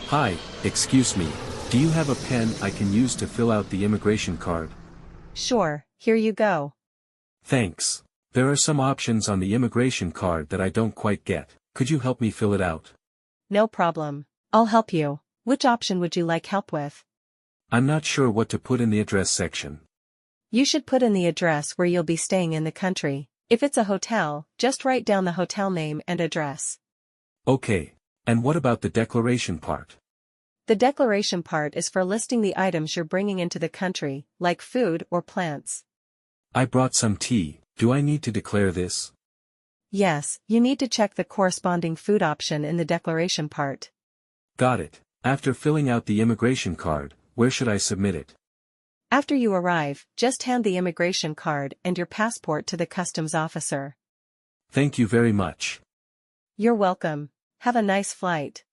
Hi, excuse me. Do you have a pen I can use to fill out the immigration card? Sure, here you go. Thanks. There are some options on the immigration card that I don't quite get. Could you help me fill it out? No problem. I'll help you. Which option would you like help with? I'm not sure what to put in the address section. You should put in the address where you'll be staying in the country. If it's a hotel, just write down the hotel name and address. Okay. And what about the declaration part? The declaration part is for listing the items you're bringing into the country, like food or plants. I brought some tea. Do I need to declare this? Yes, you need to check the corresponding food option in the declaration part. Got it. After filling out the immigration card, where should I submit it? After you arrive, just hand the immigration card and your passport to the customs officer. Thank you very much. You're welcome. Have a nice flight.